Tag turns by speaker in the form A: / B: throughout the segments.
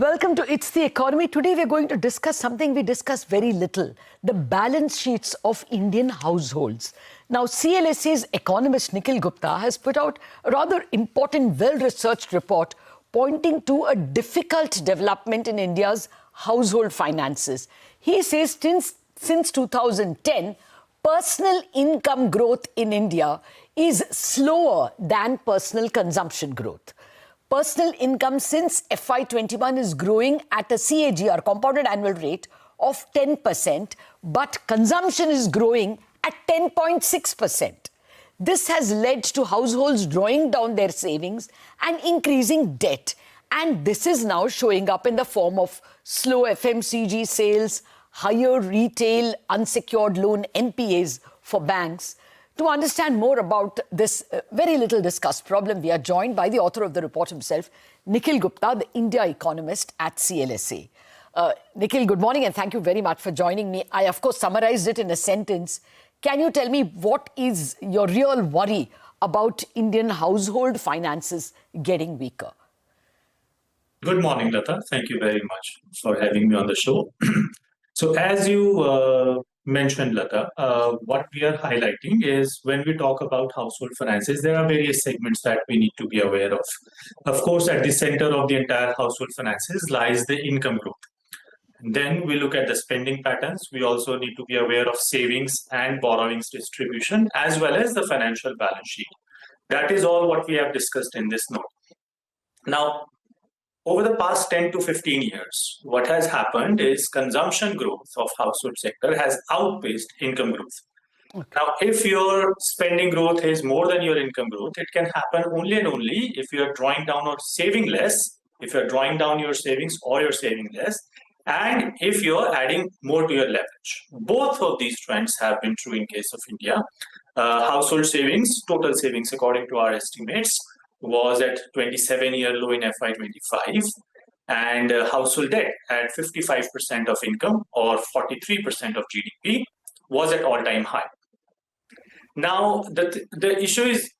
A: Welcome to It's the Economy. Today we're going to discuss something we discuss very little, the balance sheets of Indian households. Now, CLSA's economist Nikhil Gupta has put out a rather important, well-researched report pointing to a difficult development in India's household finances. He says since 2010, personal income growth in India is slower than personal consumption growth. Personal income since FY21 is growing at a CAGR, compounded annual rate, of 10%, but consumption is growing at 10.6%. This has led to households drawing down their savings and increasing debt. And this is now showing up in the form of slow FMCG sales, higher retail unsecured loan NPAs for banks. To understand more about this very little discussed problem, we are joined by the author of the report himself, Nikhil Gupta, the India economist at CLSA. Nikhil, good morning and thank you very much for joining me. I, of course, summarized it in a sentence. Can you tell me what is your real worry about Indian household finances getting weaker?
B: Good morning, Latha. Thank you very much for having me on the show. So as you mentioned, Latha, what we are highlighting is when we talk about household finances, there are various segments that we need to be aware of. Of course, at the center of the entire household finances lies the income growth. Then we look at the spending patterns. We also need to be aware of savings and borrowings distribution, as well as the financial balance sheet. That is all what we have discussed in this note. Now, over the past 10 to 15 years, what has happened is consumption growth of household sector has outpaced income growth. Okay. Now, if your spending growth is more than your income growth, it can happen only and only if you are drawing down or saving less, if you're drawing down your savings or you're saving less, and if you're adding more to your leverage. Both of these trends have been true in case of India. Household savings, total savings according to our estimates, was at 27-year low in FY25, and household debt at 55% of income or 43% of GDP was at all-time high. Now, the issue is,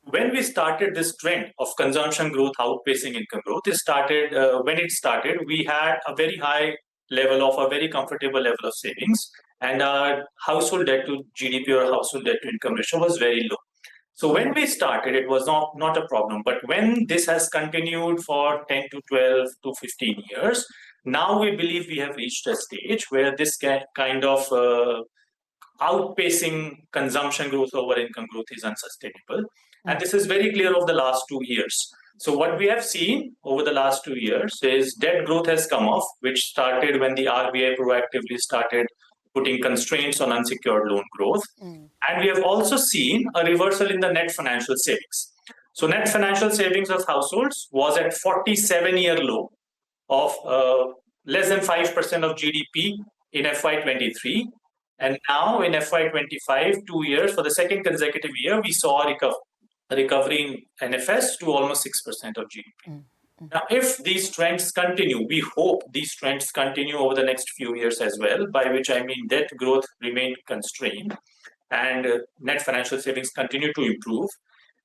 B: when we started this trend of consumption growth outpacing income growth, when it started, we had a very high level of a very comfortable level of savings, and our household debt to GDP or household debt to income ratio was very low. So when we started, it was not a problem. But when this has continued for 10 to 12 to 15 years, now we believe we have reached a stage where this kind of outpacing consumption growth over income growth is unsustainable. And this is very clear over the last 2 years. So what we have seen over the last 2 years is debt growth has come off, which started when the RBI proactively started putting constraints on unsecured loan growth. And we have also seen a reversal in the net financial savings. So net financial savings of households was at 47-year low of less than 5% of GDP in FY23. And now in FY25, 2 years, for the second consecutive year, we saw a recovery in NFS to almost 6% of GDP. Now, if these trends continue, we hope these trends continue over the next few years as well, by which I mean debt growth remained constrained and net financial savings continue to improve,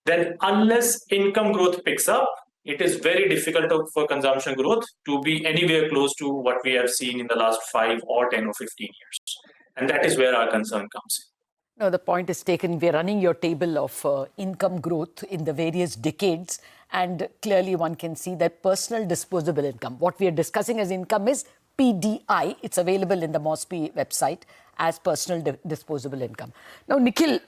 B: then unless income growth picks up, it is very difficult for consumption growth to be anywhere close to what we have seen in the last 5 or 10 or 15 years. And that is where our concern comes in.
A: No, the point is taken. We're running your table of income growth in the various decades, and clearly one can see that personal disposable income, what we are discussing as income is PDI. It's available in the MOSPI website as personal disposable income. Now, Nikhil,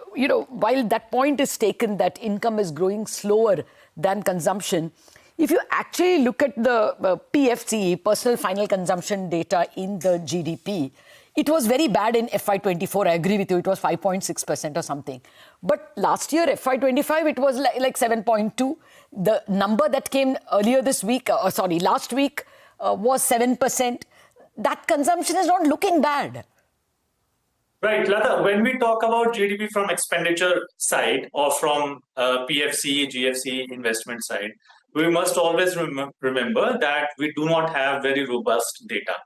A: while that point is taken that income is growing slower than consumption, if you actually look at the PFCE, personal final consumption data in the GDP, it was very bad in FY24. I agree with you. It was 5.6% or something. But last year, FY25, it was like 7.2. The number that came earlier this week, last week, was 7%. That consumption is not looking bad.
B: Right, Latha, when we talk about GDP from expenditure side or from PFC, GFC investment side, we must always remember that we do not have very robust data.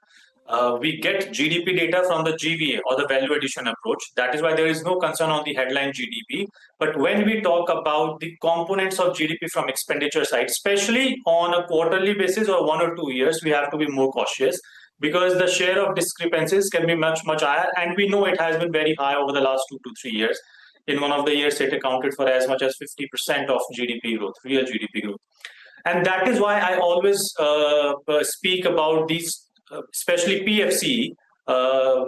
B: we get GDP data from the GVA or the value addition approach. That is why there is no concern on the headline GDP. But when we talk about the components of GDP from expenditure side, especially on a quarterly basis or 1 or 2 years, we have to be more cautious because the share of discrepancies can be much, much higher. And we know it has been very high over the last 2 to 3 years. In one of the years, it accounted for as much as 50% of GDP growth, real GDP growth. And that is why I always speak about these, especially PFC.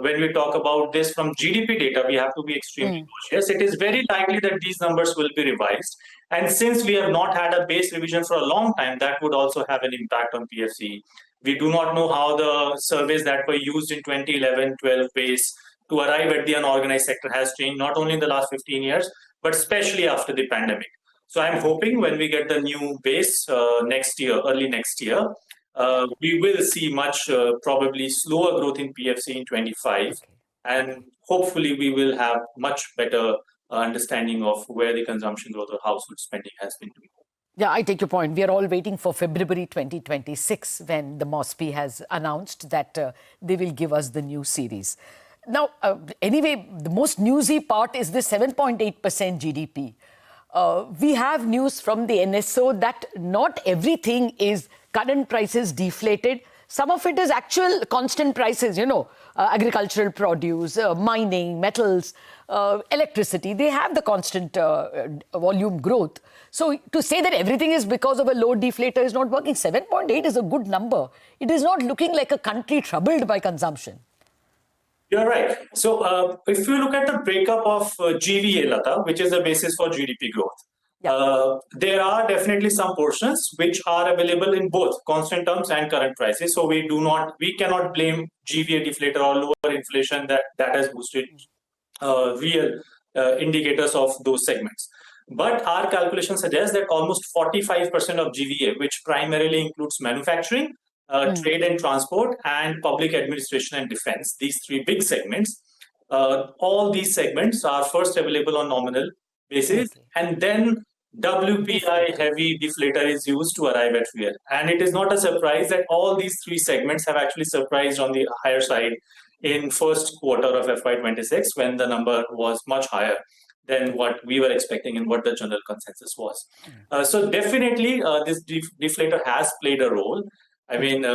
B: When we talk about this from GDP data, we have to be extremely cautious. It is very likely that these numbers will be revised. And since we have not had a base revision for a long time, that would also have an impact on PFC. We do not know how the surveys that were used in 2011-12 base to arrive at the unorganized sector has changed, not only in the last 15 years, but especially after the pandemic. So I'm hoping when we get the new base next year, early next year, we will see much probably slower growth in PFC in 25. And hopefully we will have much better understanding of where the consumption growth or household spending has been doing.
A: Yeah, I take your point. We are all waiting for February 2026 when the MOSPI has announced that they will give us the new series. Now, anyway, the most newsy part is the 7.8% GDP. We have news from the NSO that not everything is current prices deflated. Some of it is actual constant prices, agricultural produce, mining, metals, electricity. They have the constant volume growth. So to say that everything is because of a low deflator is not working. 7.8 is a good number. It is not looking like a country troubled by consumption.
B: You're right. So if you look at the breakup of GVA, Latha, which is the basis for GDP growth, there are definitely some portions which are available in both constant terms and current prices. So we cannot blame GVA deflator or lower inflation that has boosted real indicators of those segments. But our calculation suggests that almost 45% of GVA, which primarily includes manufacturing, trade and transport, and public administration and defense, these three big segments, all these segments are first available on nominal basis, and then WPI heavy deflator is used to arrive at real. And it is not a surprise that all these three segments have actually surprised on the higher side in first quarter of FY26 when the number was much higher than what we were expecting and what the general consensus was. So definitely this deflator has played a role. I mean,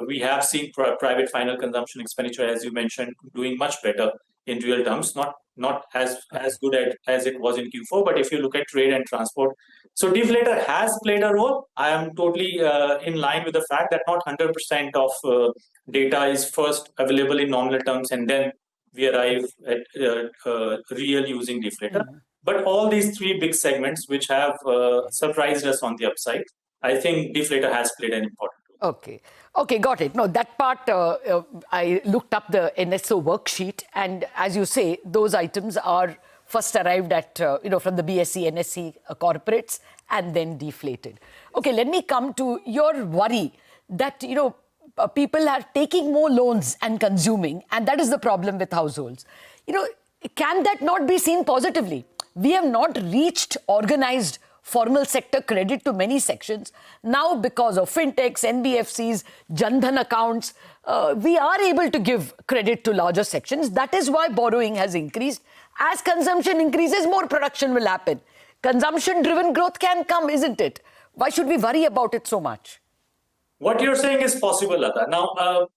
B: we have seen private final consumption expenditure, as you mentioned, doing much better in real terms, not as good as it was in Q4, but if you look at trade and transport. So deflator has played a role. I am totally in line with the fact that not 100% of data is first available in nominal terms and then we arrive at real using deflator. But all these three big segments which have surprised us on the upside, I think deflator has played an important role.
A: Okay, got it. No, that part, I looked up the NSO worksheet, and as you say, those items are first arrived at, from the BSE, NSE corporates, and then deflated. Okay, let me come to your worry that, people are taking more loans and consuming, and that is the problem with households. Can that not be seen positively? We have not reached organized formal sector credit to many sections. Now, because of fintechs, NBFCs, Jan Dhan accounts, we are able to give credit to larger sections. That is why borrowing has increased. As consumption increases, more production will happen. Consumption-driven growth can come, isn't it? Why should we worry about it so much?
B: What you're saying is possible, Latha. Now,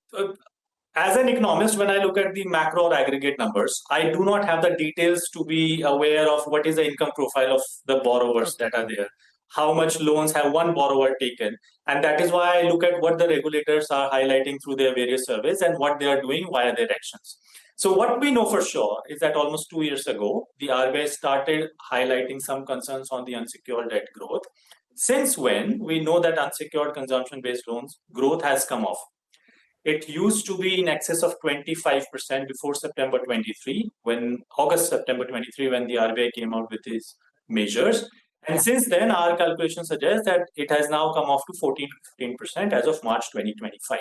B: as an economist, when I look at the macro or aggregate numbers, I do not have the details to be aware of what is the income profile of the borrowers that are there, how much loans have one borrower taken. And that is why I look at what the regulators are highlighting through their various surveys and what they are doing via their actions. So what we know for sure is that almost 2 years ago, the RBI started highlighting some concerns on the unsecured debt growth. Since when, we know that unsecured consumption-based loans growth has come off. It used to be in excess of 25% before September 23, September 23, when the RBI came out with these measures. And since then, our calculation suggests that it has now come off to 14 to 15% as of March 2025.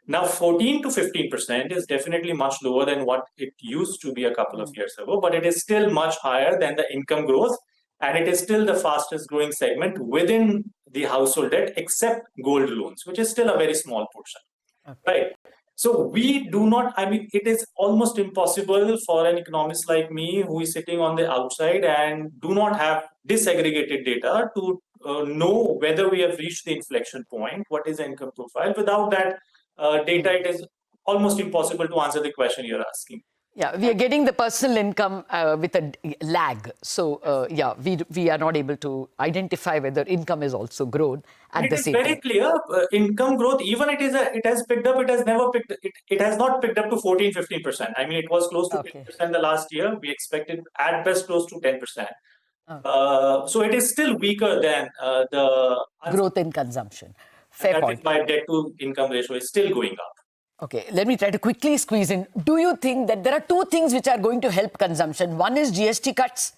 B: Now, 14 to 15% is definitely much lower than what it used to be a couple of years ago, but it is still much higher than the income growth. And it is still the fastest growing segment within the household debt, except gold loans, which is still a very small portion. Right. So we do not, I mean, it is almost impossible for an economist like me who is sitting on the outside and do not have disaggregated data to know whether we have reached the inflection point, what is the income profile. Without that data, it is almost impossible to answer the question you're asking.
A: Yeah, we are getting the personal income with a lag. So, yeah, we are not able to identify whether income is also grown at the
B: It is
A: same
B: very
A: time.
B: clear income growth, even it has picked up, it has never picked, it has not picked up to 14-15%. I mean, it was close to
A: Okay.
B: 10% the last year. We expected at best close to 10%.
A: Okay.
B: So it is still weaker than the
A: Growth in consumption. Fair
B: that is
A: point.
B: why debt to income ratio is still going up.
A: Okay, let me try to quickly squeeze in. Do you think that there are two things which are going to help consumption? One is GST cuts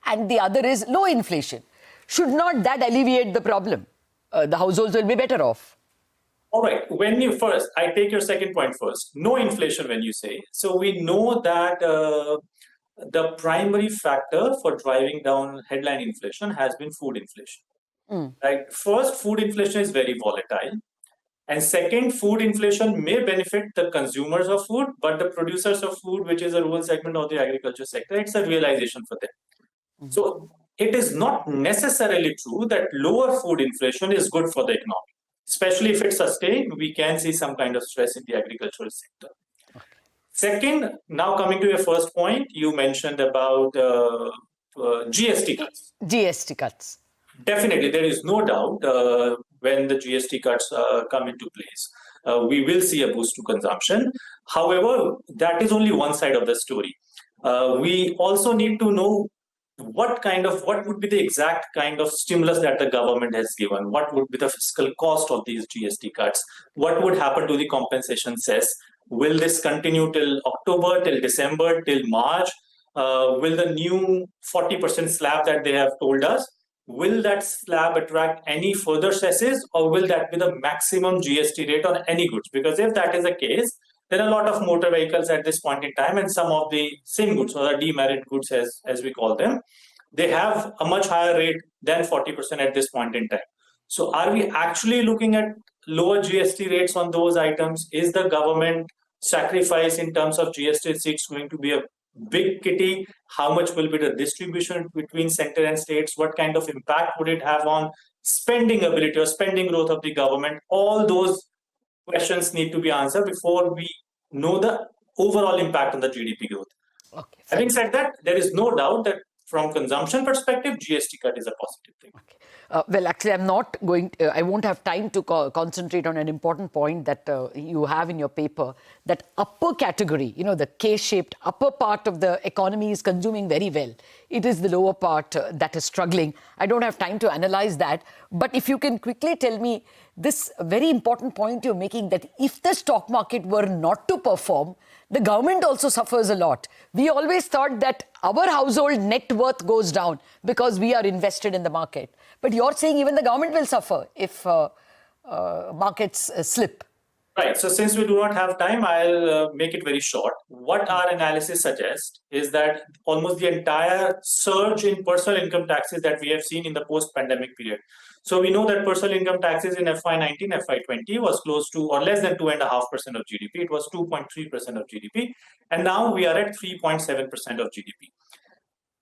A: and the other is low inflation. Should not that alleviate the problem? The households will be better off.
B: All right, when you first, I take your second point first. No inflation when you say. So we know that the primary factor for driving down headline inflation has been food inflation. Right? First, food inflation is very volatile. And second, food inflation may benefit the consumers of food, but the producers of food, which is a rural segment of the agriculture sector, it's a realization for them. So it is not necessarily true that lower food inflation is good for the economy. Especially if it's sustained, we can see some kind of stress in the agricultural sector. Second, now coming to your first point, you mentioned about GST cuts.
A: GST cuts.
B: Definitely, there is no doubt when the GST cuts come into place, we will see a boost to consumption. However, that is only one side of the story. We also need to know what would be the exact kind of stimulus that the government has given. What would be the fiscal cost of these GST cuts? What would happen to the compensation cess? Will this continue till October, till December, till March? Will the new 40% slab that they have told us, will that slab attract any further cesses, or will that be the maximum GST rate on any goods? Because if that is the case, there are a lot of motor vehicles at this point in time, and some of the same goods, or the demerit goods as we call them, they have a much higher rate than 40% at this point in time. So are we actually looking at lower GST rates on those items? Is the government sacrifice in terms of GST receipts going to be a big kitty? How much will be the distribution between center and states? What kind of impact would it have on spending ability or spending growth of the government? All those questions need to be answered before we know the overall impact on the GDP growth.
A: Okay.
B: Having said that, there is no doubt that from consumption perspective, GST cut is a positive thing.
A: Okay. Well, actually, I'm not going. I won't have time to concentrate on an important point that you have in your paper. That upper category, you know, the K-shaped upper part of the economy is consuming very well. It is the lower part that is struggling. I don't have time to analyze that. But if you can quickly tell me this very important point you're making, that if the stock market were not to perform, the government also suffers a lot. We always thought that our household net worth goes down because we are invested in the market. But you're saying even the government will suffer if markets slip.
B: Right. So since we do not have time, I'll make it very short. What our analysis suggests is that almost the entire surge in personal income taxes that we have seen in the post-pandemic period. So we know that personal income taxes in FY19, FY20 was close to or less than 2.5% of GDP. It was 2.3% of GDP. And now we are at 3.7% of GDP.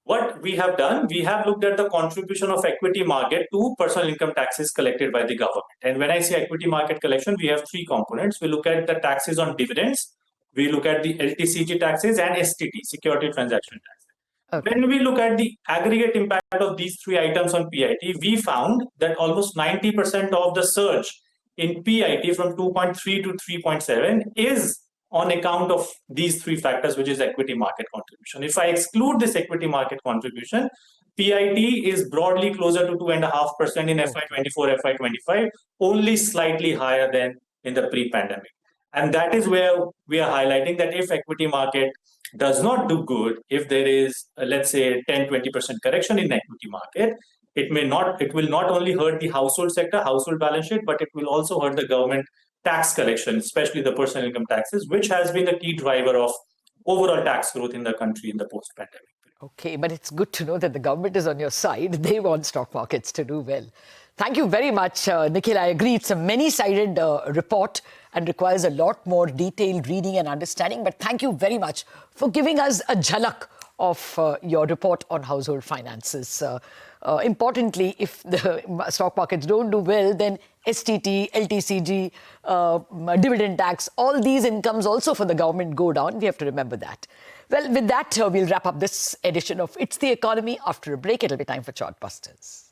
B: What we have done, we have looked at the contribution of equity market to personal income taxes collected by the government. And when I say equity market collection, we have three components. We look at the taxes on dividends, we look at the LTCG taxes, and STT, security transaction tax. Okay. When we look at the aggregate impact of these three items on PIT, we found that almost 90% of the surge in PIT from 2.3 to 3.7 is on account of these three factors, which is equity market contribution. If I exclude this equity market contribution, PIT is broadly closer to 2.5% in FY24, FY25, only slightly higher than in the pre-pandemic. And that is where we are highlighting that if equity market does not do good, if there is, let's say, 10-20% correction in the equity market, it will not only hurt the household sector, household balance sheet, but it will also hurt the government tax collection, especially the personal income taxes, which has been the key driver of overall tax growth in the country in the post-pandemic.
A: Okay, but it's good to know that the government is on your side. They want stock markets to do well. Thank you very much, Nikhil. I agree. It's a many-sided report and requires a lot more detailed reading and understanding. But thank you very much for giving us a jhalak of your report on household finances. Importantly, if the stock markets don't do well, then STT, LTCG, dividend tax, all these incomes also for the government go down. We have to remember that. Well, with that, we'll wrap up this edition of It's the Economy. After a break, it'll be time for Chartbusters.